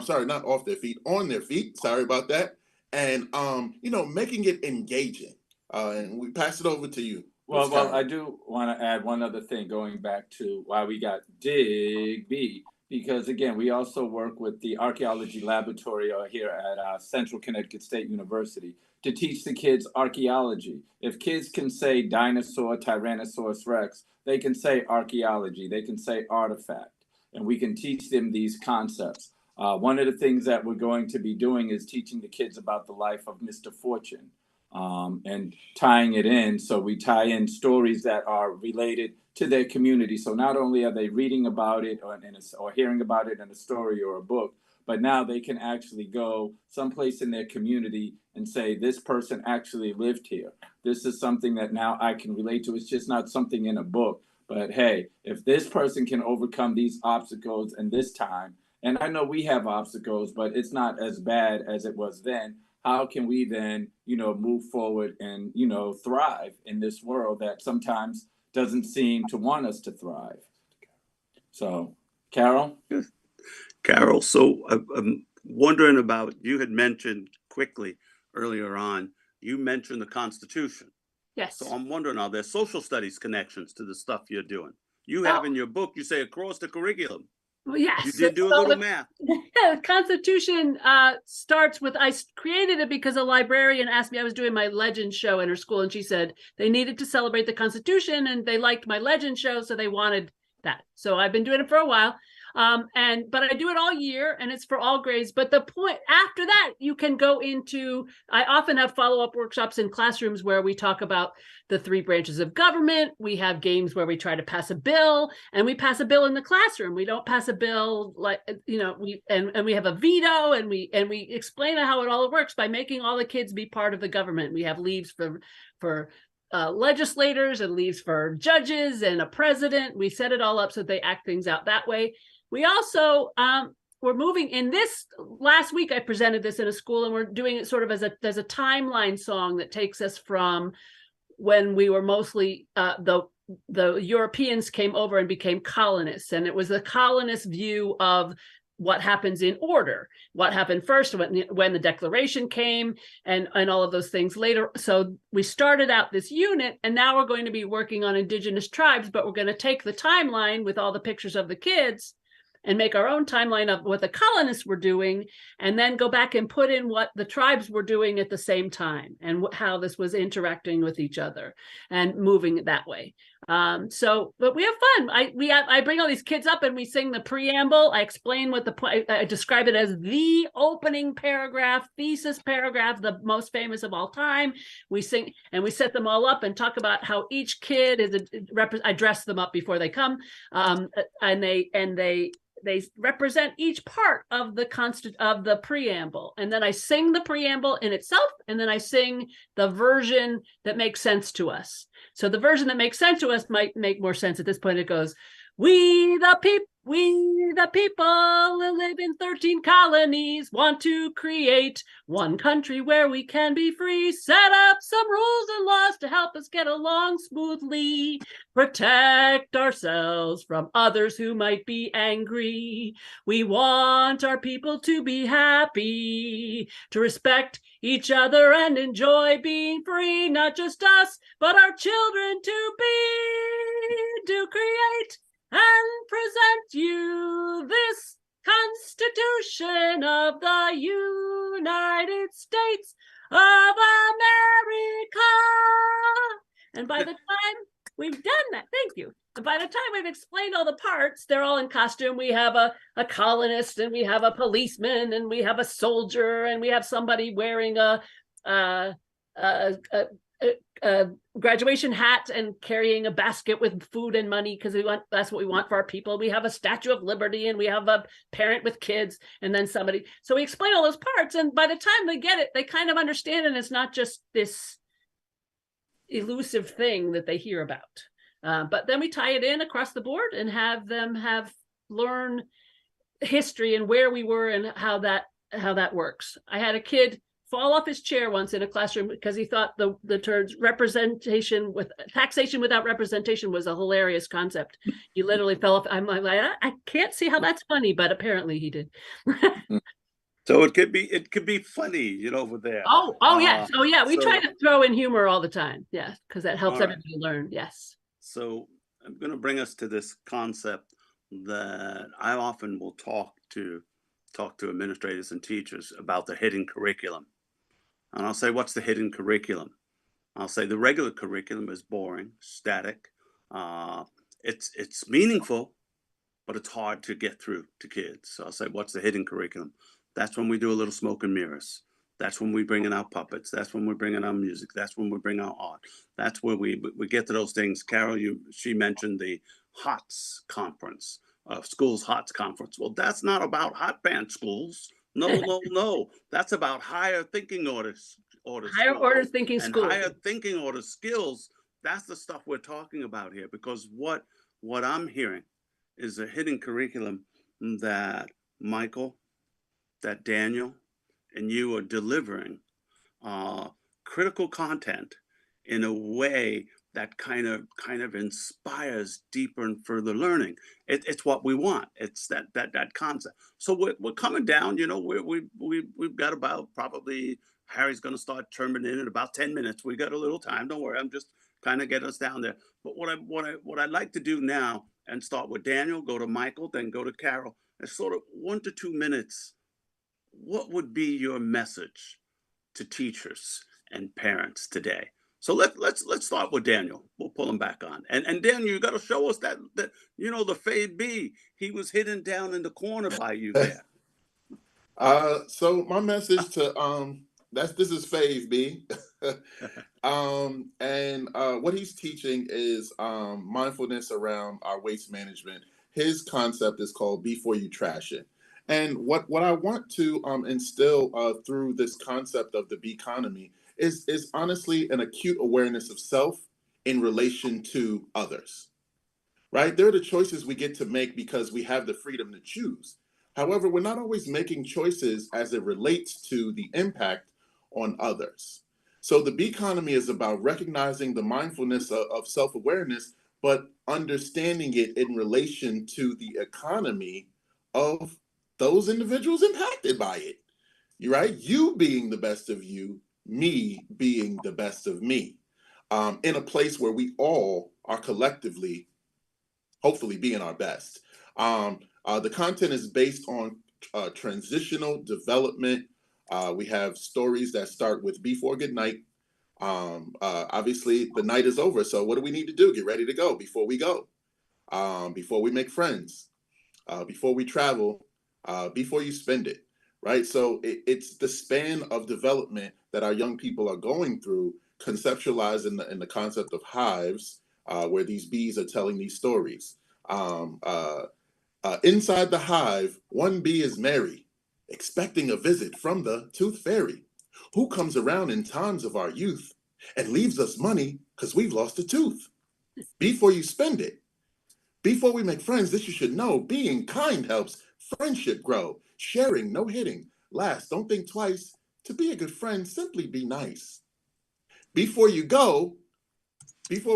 Sorry, not off their feet, on their feet. Sorry about that. And making it engaging. And we pass it over to you. Well, I do want to add one other thing, going back to why we got Dig B, because again, we also work with the archaeology laboratory here at Central Connecticut State University to teach the kids archaeology. If kids can say dinosaur, Tyrannosaurus Rex, they can say archaeology, they can say artifact, and we can teach them these concepts. One of the things that we're going to be doing is teaching the kids about the life of Mr. Fortune. And tying it in, so we tie in stories that are related to their community. So not only are they reading about it or hearing about it in a story or a book, but now they can actually go someplace in their community and say, this person actually lived here. This is something that now I can relate to. It's just not something in a book, but hey, if this person can overcome these obstacles in this time, and I know we have obstacles, but it's not as bad as it was then. How can we then, move forward and, thrive in this world that sometimes doesn't seem to want us to thrive? So, Carol? Carol, so I'm wondering about, you had mentioned quickly earlier on, you mentioned the Constitution. Yes. So I'm wondering, are there social studies connections to the stuff you're doing? You have in your book, you say across the curriculum. Well, yes. You did do a little math. The Constitution starts with, I created it because a librarian asked me, I was doing my legend show in her school, and she said they needed to celebrate the Constitution and they liked my legend show, so they wanted that. So I've been doing it for a while. But I do it all year, and it's for all grades. But the point after that, you can go into, I often have follow-up workshops in classrooms where we talk about the 3 branches of government. We have games where we try to pass a bill, and we pass a bill in the classroom. We don't pass a bill like, we have a veto, and we explain how it all works by making all the kids be part of the government. We have leaves for legislators and leaves for judges and a president. We set it all up so they act things out that way. We also, we're moving in this last week. I presented this in a school, and we're doing it sort of as a timeline song that takes us from when we were mostly the Europeans came over and became colonists, and it was the colonist view of what happens in order, what happened first when the Declaration came, and all of those things later. So we started out this unit, and now we're going to be working on Indigenous tribes, but we're going to take the timeline with all the pictures of the kids and make our own timeline of what the colonists were doing, and then go back and put in what the tribes were doing at the same time, and how this was interacting with each other and moving that way. But we have fun. I bring all these kids up, and we sing the preamble. I explain what I describe it as the opening paragraph, thesis paragraph, the most famous of all time. We sing, and we set them all up and talk about how each kid is I dress them up before they come, and they represent each part of the preamble, and then I sing the preamble in itself, and then I sing the version that makes sense to us. So the version that makes sense to us might make more sense at this point. It goes, we the people who live in 13 colonies want to create one country where we can be free, set up some rules and laws to help us get along smoothly, protect ourselves from others who might be angry. We want our people to be happy, to respect each other and enjoy being free, not just us, but our children to create and present you this Constitution of the United States of America. And by the time we've done that, thank you. And by the time we've explained all the parts, they're all in costume. We have a colonist, and we have a policeman, and we have a soldier, and we have somebody wearing a graduation hat and carrying a basket with food and money, because that's what we want for our people. We have a Statue of Liberty, and we have a parent with kids, and then somebody. So we explain all those parts, and by the time they get it, they kind of understand, and it's not just this elusive thing that they hear about. But then we tie it in across the board and have them learn history and where we were and how that works. I had a kid fall off his chair once in a classroom because he thought the terms taxation without representation was a hilarious concept. He literally fell off. I'm like, I can't see how that's funny, but apparently he did. So it could be funny, over there. Yes. Oh yeah. We so- try to throw in humor all the time. Yeah, because that helps All right. everybody learn. Yes. So I'm going to bring us to this concept that I often will talk to administrators and teachers about the hidden curriculum. And I'll say, what's the hidden curriculum? I'll say the regular curriculum is boring, static. It's meaningful, but it's hard to get through to kids. So I'll say, what's the hidden curriculum? That's when we do a little smoke and mirrors. That's when we bring in our puppets. That's when we bring in our music. That's when we bring our art. That's where we get to those things. Carol, she mentioned the HOTS conference, schools HOTS conference. Well, that's not about hot band schools. No. That's about higher thinking orders. Higher order thinking schools. Higher thinking order skills. That's the stuff we're talking about here, because what I'm hearing is a hidden curriculum that Michael, that Daniel, and you are delivering critical content in a way that kind of inspires deeper and further learning. It's what we want. It's that concept. So we're coming down. We've got about, probably Harry's going to start terming in about 10 minutes. We got a little time. Don't worry. I'm just kind of getting us down there. But what I'd like to do now, and start with Daniel, go to Michael, then go to Carol, is sort of 1 to 2 minutes. What would be your message to teachers and parents today? So let's start with Daniel. We'll pull him back on. And Daniel, you got to show us that the Fade B, he was hidden down in the corner by you there. So my message to this is Fade B. And what he's teaching is mindfulness around our waste management. His concept is called Before You Trash It. And what I want to instill through this concept of the B economy is honestly an acute awareness of self in relation to others, right? They're the choices we get to make because we have the freedom to choose. However, we're not always making choices as it relates to the impact on others. So the B economy is about recognizing the mindfulness of self-awareness, but understanding it in relation to the economy of those individuals impacted by it. You're right. You being the best of you, me being the best of me, in a place where we all are collectively, hopefully, being our best. The content is based on transitional development. We have stories that start with Before Good Night. Obviously, the night is over. So what do we need to do? Get ready to go before we go, before we make friends, before we travel, before you spend it, right? So it's the span of development that our young people are going through, conceptualized in the concept of hives, where these bees are telling these stories. Inside the hive, one bee is merry, expecting a visit from the tooth fairy, who comes around in times of our youth and leaves us money because we've lost a tooth. Before you spend it, before we make friends, this you should know, being kind helps friendship grow, sharing, no hitting. Last, don't think twice. To be a good friend, simply be nice. Before we go, there are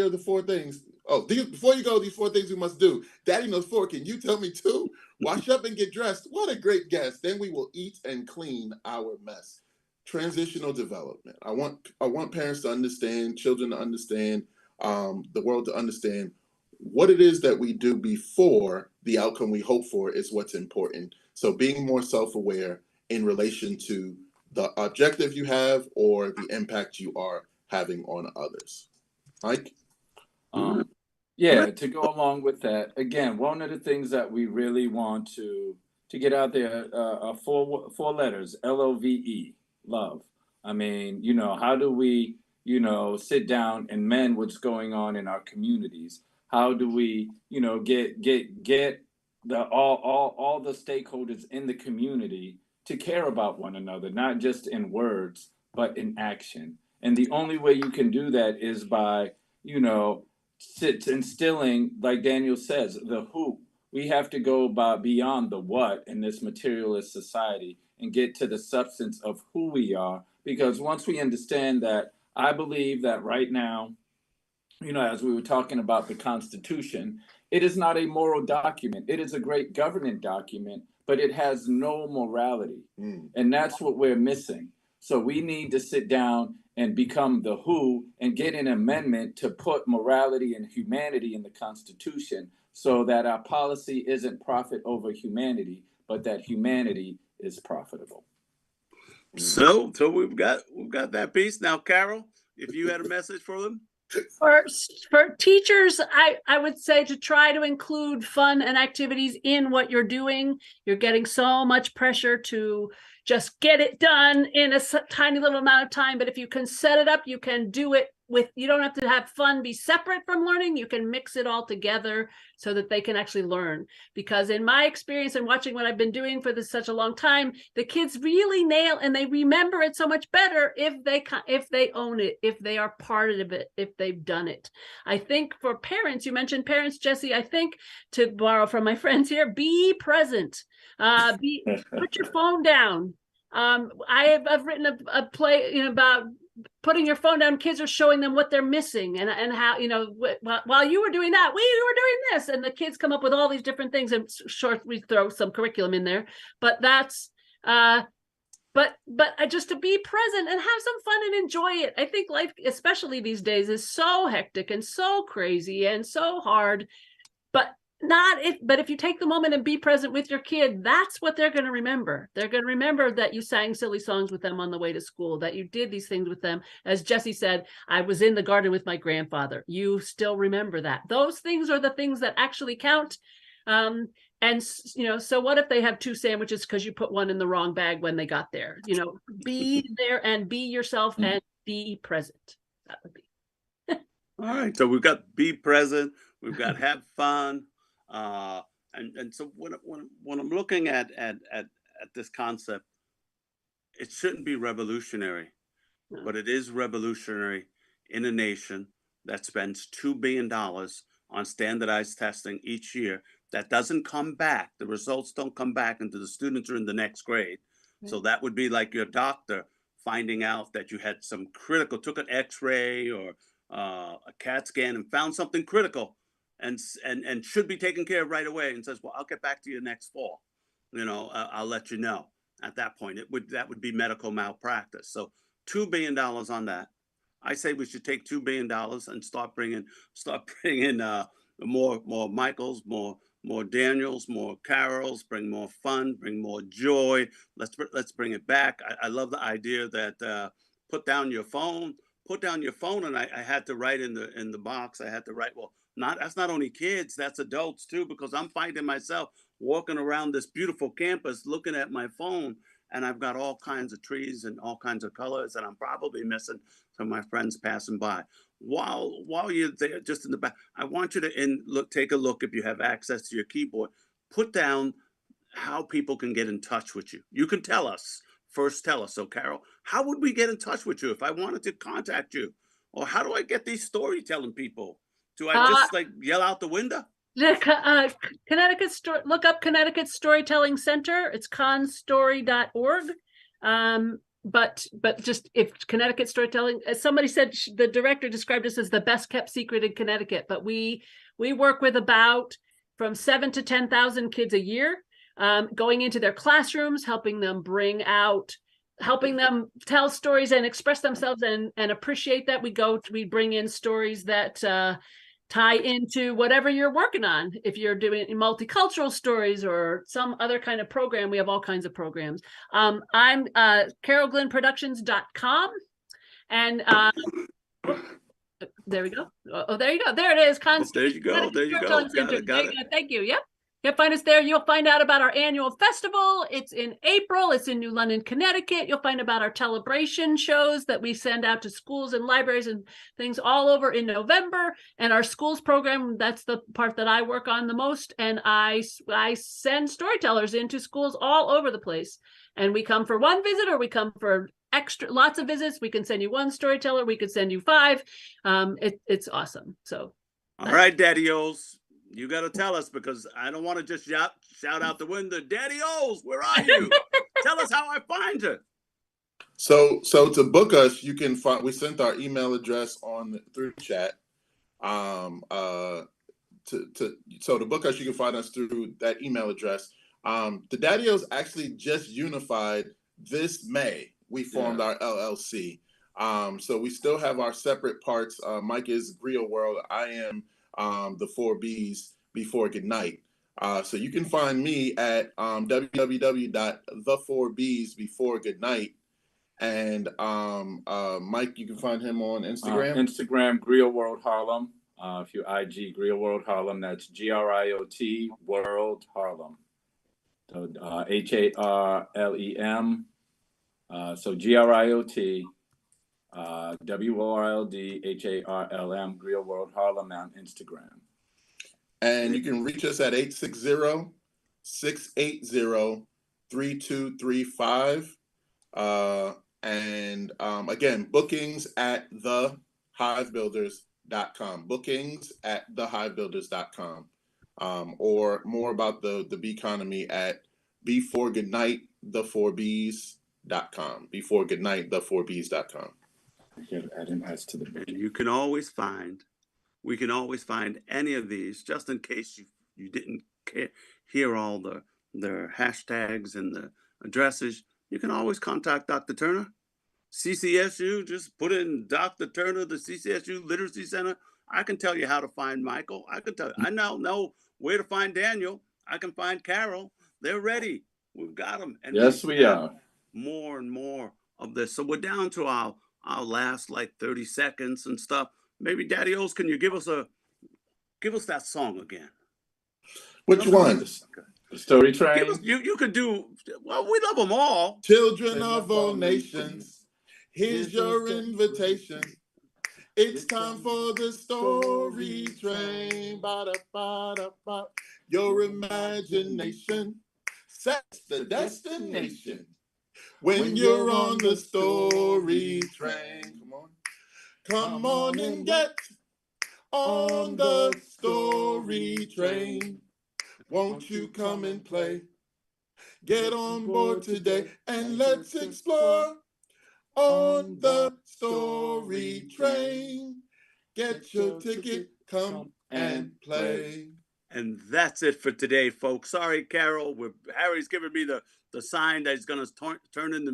the 4 things. Before you go, these 4 things we must do. Daddy knows 4. Can you tell me 2? Wash up and get dressed. What a great guest. Then we will eat and clean our mess. Transitional development. I want parents to understand, children to understand, the world to understand what it is that we do before the outcome we hope for is what's important. So being more self-aware in relation to the objective you have or the impact you are having on others. Mike? Yeah, to go along with that, again, one of the things that we really want to get out there are 4 letters, LOVE, love. I mean, how do we, sit down and mend what's going on in our communities? How do we, get all the stakeholders in the community to care about one another, not just in words, but in action? And the only way you can do that is by, instilling, like Daniel says, the who. We have to go beyond the what in this materialist society and get to the substance of who we are. Because once we understand that, I believe that right now, as we were talking about the Constitution, it is not a moral document. It is a great governing document, but it has no morality. And that's what we're missing. So we need to sit down and become the who and get an amendment to put morality and humanity in the Constitution so that our policy isn't profit over humanity, but that humanity is profitable. So we've got that piece. Now, Carol, if you had a message for them. For teachers, I would say to try to include fun and activities in what you're doing. You're getting so much pressure to just get it done in a tiny little amount of time. But if you can set it up, you can do it you don't have to have fun be separate from learning. You can mix it all together so that they can actually learn. Because in my experience and watching what I've been doing for such a long time, the kids really nail and they remember it so much better if they own it, if they are part of it, if they've done it. I think for parents, you mentioned parents, Jesse, I think, to borrow from my friends here, be present. Put your phone down. I've written a play about putting your phone down. Kids are showing them what they're missing and how, while you were doing that, we were doing this, and the kids come up with all these different things. And short, we throw some curriculum in there, but that's but just to be present and have some fun and enjoy it. I think life, especially these days, is so hectic and so crazy and so hard, but if you take the moment and be present with your kid, that's what they're going to remember. They're going to remember that you sang silly songs with them on the way to school, that you did these things with them. As Jesse said, I was in the garden with my grandfather. You still remember that. Those things are the things that actually count. So what if they have 2 sandwiches because you put one in the wrong bag when they got there? Be there and be yourself and be present. That would be. All right. So we've got be present. We've got have fun. And so when I'm looking at this concept, it shouldn't be revolutionary, but it is revolutionary in a nation that spends $2 billion on standardized testing each year. That doesn't come back. The results don't come back until the students are in the next grade. Right. So that would be like your doctor finding out that you had some critical, took an X-ray or a CAT scan and found something critical. And should be taken care of right away, and says, well, I'll get back to you next fall. I'll let you know. At that point, that would be medical malpractice. So $2 billion on that. I say we should take $2 billion and start bringing more Michaels, more Daniels, more Carols, bring more fun, bring more joy. Let's bring it back. I love the idea that put down your phone, and I had to write in the box. I had to write, well, that's not only kids, that's adults too, because I'm finding myself walking around this beautiful campus looking at my phone, and I've got all kinds of trees and all kinds of colors, and I'm probably missing some of my friends passing by. While you're there, just in the back, I want you to take a look. If you have access to your keyboard, put down how people can get in touch with you. You can tell us. So Carol, how would we get in touch with you if I wanted to contact you? Or how do I get these storytelling people? Do I just yell out the window? Connecticut look up Connecticut Storytelling Center. It's constory.org. But just if Connecticut Storytelling, as somebody said, the director described us as the best kept secret in Connecticut. But we work with about from 7,000 to 10,000 kids a year, going into their classrooms, helping them tell stories and express themselves and appreciate that. We bring in stories that tie into whatever you're working on. If you're doing multicultural stories or some other kind of program, we have all kinds of programs. I'm carolglennproductions.com, and there we go. Oh, there you go. There it is. There you go. Got it. Thank you. Yep. You'll find us there. You'll find out about our annual festival. It's in April. It's in New London, Connecticut. You'll find about our celebration shows that we send out to schools and libraries and things all over in November. And our schools program, that's the part that I work on the most. And I send storytellers into schools all over the place. And we come for one visit, or we come for lots of visits. We can send you one storyteller. We could send you 5. It's awesome. So, all right, Daddy-O's. You got to tell us, because I don't want to just shout out the window, Daddy-O's, where are you? Tell us how I find her. So to book us, you can find. We sent our email address through chat. So to book us, you can find us through that email address. The Daddy-O's actually just unified this May. We formed our LLC. So we still have our separate parts. Mike is Griot World. I am the 4Bs Before Goodnight. So you can find me at www.the4bsbeforegoodnight. And Mike, you can find him on Instagram. Instagram, Griot World Harlem. If you IG Griot World Harlem, that's GRIOT World Harlem. So HARLEM. So GRIOT WORLD Griot World Harlem on Instagram. And you can reach us at 860-680-3235. And again, bookings at thehivebuilders.com. Bookings at thehivebuilders.com. Or more about the Beconomy at beforegoodnight.the4bs.com. beforegoodnight.the4bs.com. Add an S to the And you can always find, we can always find any of these, just in case you didn't hear all their hashtags and the addresses. You can always contact Dr. Turner. CCSU, just put in Dr. Turner, the CCSU Literacy Center. I can tell you how to find Michael. I can tell you. I now know where to find Daniel. I can find Carol. They're ready. We've got them. And yes, we are. More and more of this. So we're down to our last like 30 seconds and stuff. Maybe Daddy O's, can you give us that song again? Which one? The Story Train. You could do. Well, we love them all. Children of all nations, here's your invitation. It's time for the story train. Ba-da-ba-da-ba. Your imagination sets the destination. When you're on the story train, come on and get on the story train. Won't you come and play? Get on board today and let's explore on the story train. Get your ticket, come and play. And that's it for today, folks. Sorry, Carol. Harry's giving me the sign that he's going to turn on the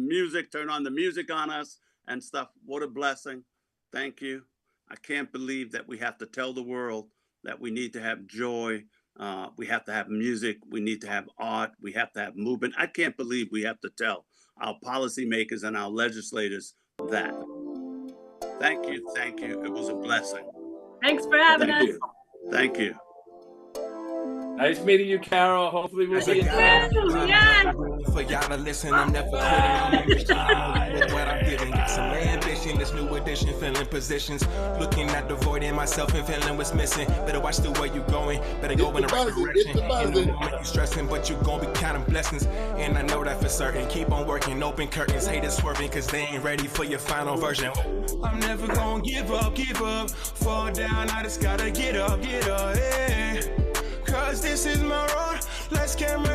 music on us and stuff. What a blessing. Thank you. I can't believe that we have to tell the world that we need to have joy. We have to have music. We need to have art. We have to have movement. I can't believe we have to tell our policymakers and our legislators that. Thank you. Thank you. It was a blessing. Thanks for having us. Thank you. Nice meeting you, Carol. Hopefully we'll be in Yes. For y'all to listen, I'm never quitting. I'm with what I'm giving. Got some ambition, this new edition, filling positions. Looking at the void in myself and feeling what's missing. Better watch the way you going. Better go in the right direction. It won't make you stressing, but you gon' be counting blessings. And I know that for certain. Keep on working, open curtains. Haters swerving, cause they ain't ready for your final version. I'm never gonna give up. Fall down, I just gotta get up, yeah. Cause this is my road. Let's camera